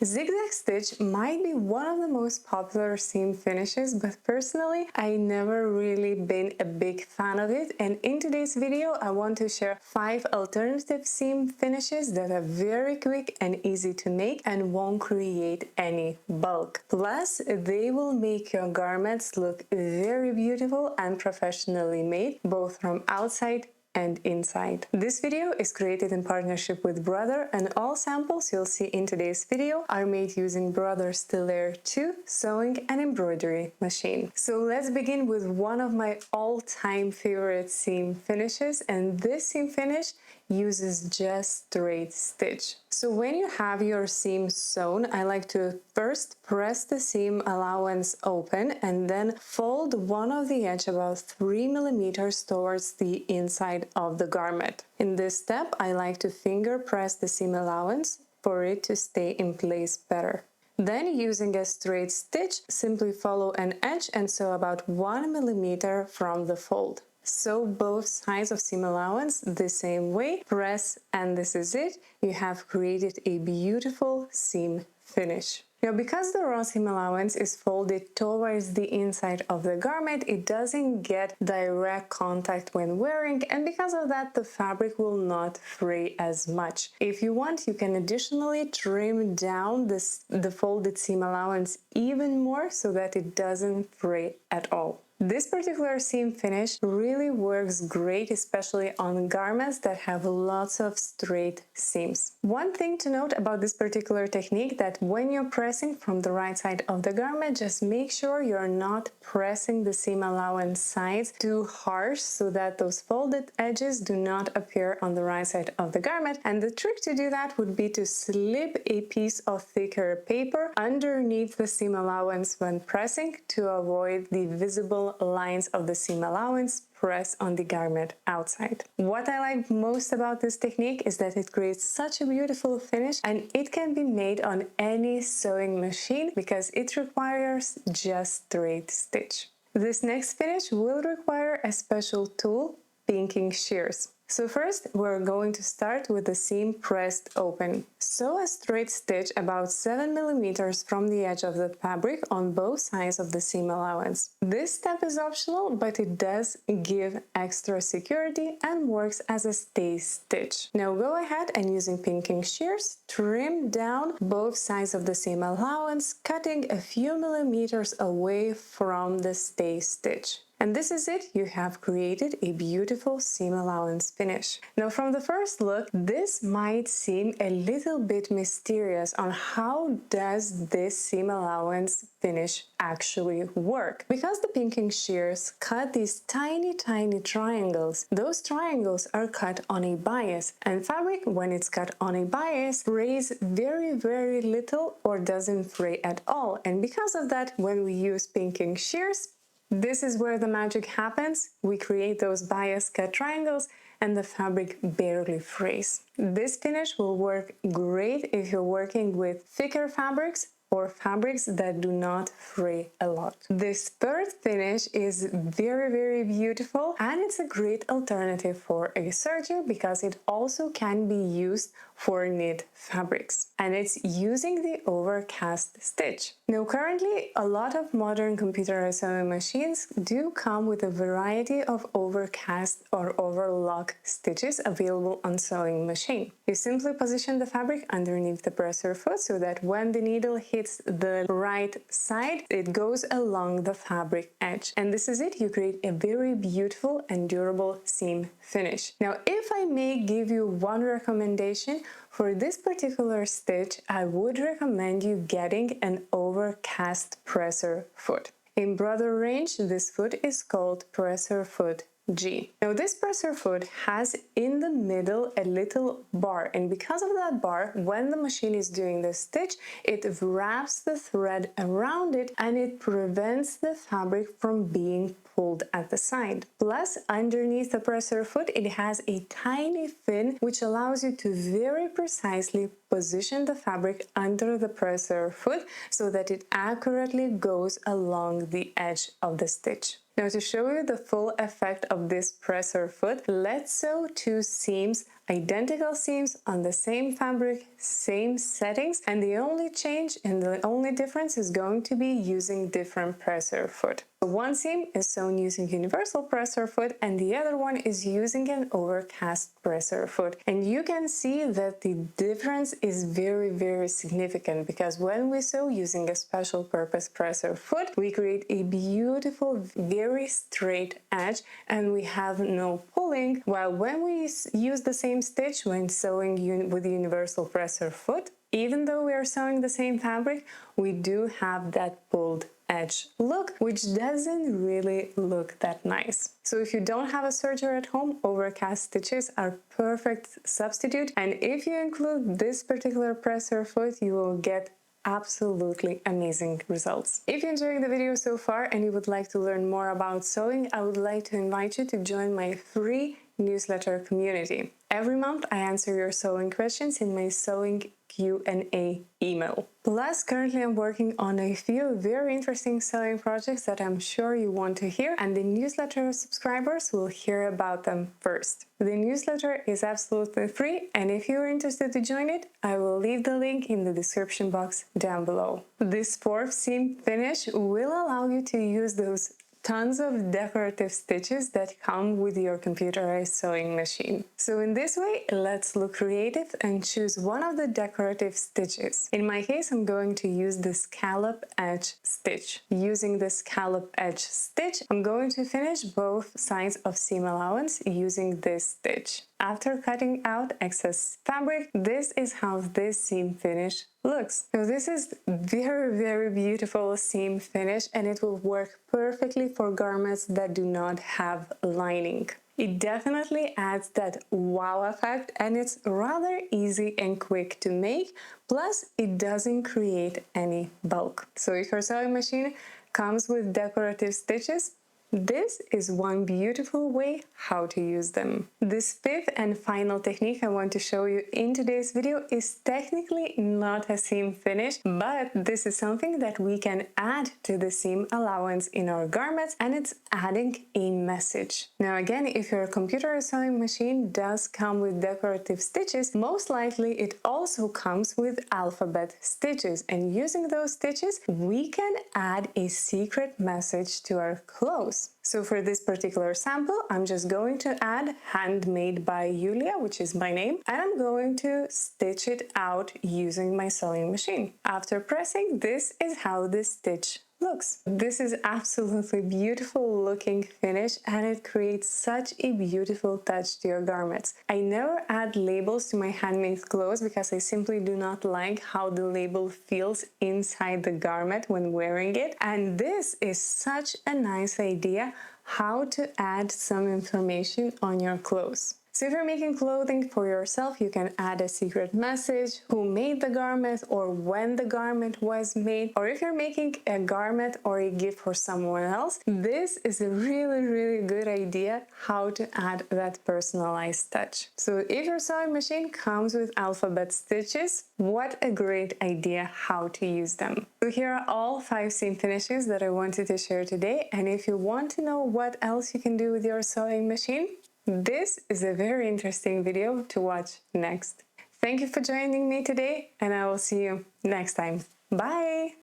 Zigzag stitch might be one of the most popular seam finishes, but personally, I never really been a big fan of it, and in today's video, I want to share 5 alternative seam finishes that are very quick and easy to make and won't create any bulk. Plus, they will make your garments look very beautiful and professionally made, both from outside and inside. This video is created in partnership with Brother, and all samples you'll see in today's video are made using Brother Stellaire 2 sewing and embroidery machine. So let's begin with one of my all-time favorite seam finishes, and this seam finish uses just straight stitch. So when you have your seam sewn, I like to first press the seam allowance open and then fold one of the edge about 3 millimeters towards the inside of the garment. In this step, I like to finger press the seam allowance for it to stay in place better. Then, using a straight stitch, simply follow an edge and sew about 1 millimeter from the fold. Sew both sides of seam allowance the same way, press, and this is it. You have created a beautiful seam finish. Now, because the raw seam allowance is folded towards the inside of the garment, it doesn't get direct contact when wearing, and because of that, the fabric will not fray as much. If you want, you can additionally trim down the folded seam allowance even more so that it doesn't fray at all. This particular seam finish really works great, especially on garments that have lots of straight seams. One thing to note about this particular technique, that when you're pressing from the right side of the garment, just make sure you're not pressing the seam allowance sides too harsh so that those folded edges do not appear on the right side of the garment. And the trick to do that would be to slip a piece of thicker paper underneath the seam allowance when pressing to avoid the visible lines of the seam allowance press on the garment outside. What I like most about this technique is that it creates such a beautiful finish, and it can be made on any sewing machine because it requires just straight stitch. This next finish will require a special tool, pinking shears. So first, we're going to start with the seam pressed open. Sew a straight stitch about 7 millimeters from the edge of the fabric on both sides of the seam allowance. This step is optional, but it does give extra security and works as a stay stitch. Now go ahead and, using pinking shears, trim down both sides of the seam allowance, cutting a few millimeters away from the stay stitch. And this is it, you have created a beautiful seam allowance finish. Now, from the first look, this might seem a little bit mysterious on how does this seam allowance finish actually work. Because the pinking shears cut these tiny triangles, those triangles are cut on a bias, and fabric, when it's cut on a bias, frays very little or doesn't fray at all. And because of that, when we use pinking shears, this is where the magic happens. We create those bias cut triangles and the fabric barely frays. This finish will work great if you're working with thicker fabrics or fabrics that do not fray a lot. This third finish is very beautiful, and it's a great alternative for a serger because it also can be used for knit fabrics, and it's using the overcast stitch. Now, currently, a lot of modern computerized sewing machines do come with a variety of overcast or overlock stitches available on sewing machine. You simply position the fabric underneath the presser foot so that when the needle hits the right side, it goes along the fabric edge. And this is it, you create a very beautiful and durable seam finish. Now, if I may give you one recommendation, for this particular stitch, I would recommend you getting an overcast presser foot. In Brother range, this foot is called presser foot G. Now, this presser foot has in the middle a little bar, and because of that bar, when the machine is doing the stitch, it wraps the thread around it and it prevents the fabric from being pulled at the side. Plus, underneath the presser foot, it has a tiny fin which allows you to very precisely position the fabric under the presser foot so that it accurately goes along the edge of the stitch. Now, to show you the full effect of this presser foot, let's sew two seams, identical seams on the same fabric, same settings, and the only change and the only difference is going to be using different presser foot. One seam is sewn using universal presser foot and the other one is using an overcast presser foot. And you can see that the difference is very significant, because when we sew using a special purpose presser foot, we create a beautiful, very straight edge and we have no pulling, while when we use the same stitch when sewing with the universal presser foot, even though we are sewing the same fabric, we do have that pulled edge look, which doesn't really look that nice. So if you don't have a serger at home, overcast stitches are perfect substitute, and if you include this particular presser foot, you will get absolutely amazing results. If you enjoyed the video so far and you would like to learn more about sewing, I would like to invite you to join my free newsletter community. Every month I answer your sewing questions in my sewing Q&A email. Plus, currently I'm working on a few very interesting sewing projects that I'm sure you want to hear, and the newsletter subscribers will hear about them first. The newsletter is absolutely free, and if you're interested to join it, I will leave the link in the description box down below. This fourth seam finish will allow you to use those tons of decorative stitches that come with your computerized sewing machine. So in this way, let's look creative and choose one of the decorative stitches. In my case, I'm going to use the scallop edge stitch. Using the scallop edge stitch, I'm going to finish both sides of seam allowance using this stitch. After cutting out excess fabric, this is how this seam finish looks. Now this is very beautiful seam finish, and it will work perfectly for garments that do not have lining. It definitely adds that wow effect, and it's rather easy and quick to make, plus it doesn't create any bulk. So if your sewing machine comes with decorative stitches, this is one beautiful way how to use them. This fifth and final technique I want to show you in today's video is technically not a seam finish, but this is something that we can add to the seam allowance in our garments, and it's adding a message. Now again, if your computer sewing machine does come with decorative stitches, most likely it also comes with alphabet stitches, and using those stitches we can add a secret message to our clothes. So for this particular sample, I'm just going to add handmade by Julia, which is my name, and I'm going to stitch it out using my sewing machine. After pressing, this is how this stitch looks. This is absolutely beautiful looking finish, and it creates such a beautiful touch to your garments. I never add labels to my handmade clothes because I simply do not like how the label feels inside the garment when wearing it, and this is such a nice idea how to add some information on your clothes. So if you're making clothing for yourself, you can add a secret message, who made the garment or when the garment was made, or if you're making a garment or a gift for someone else, this is a really good idea how to add that personalized touch. So if your sewing machine comes with alphabet stitches, what a great idea how to use them. So here are all 5 seam finishes that I wanted to share today, and if you want to know what else you can do with your sewing machine, this is a very interesting video to watch next. Thank you for joining me today, and I will see you next time. Bye!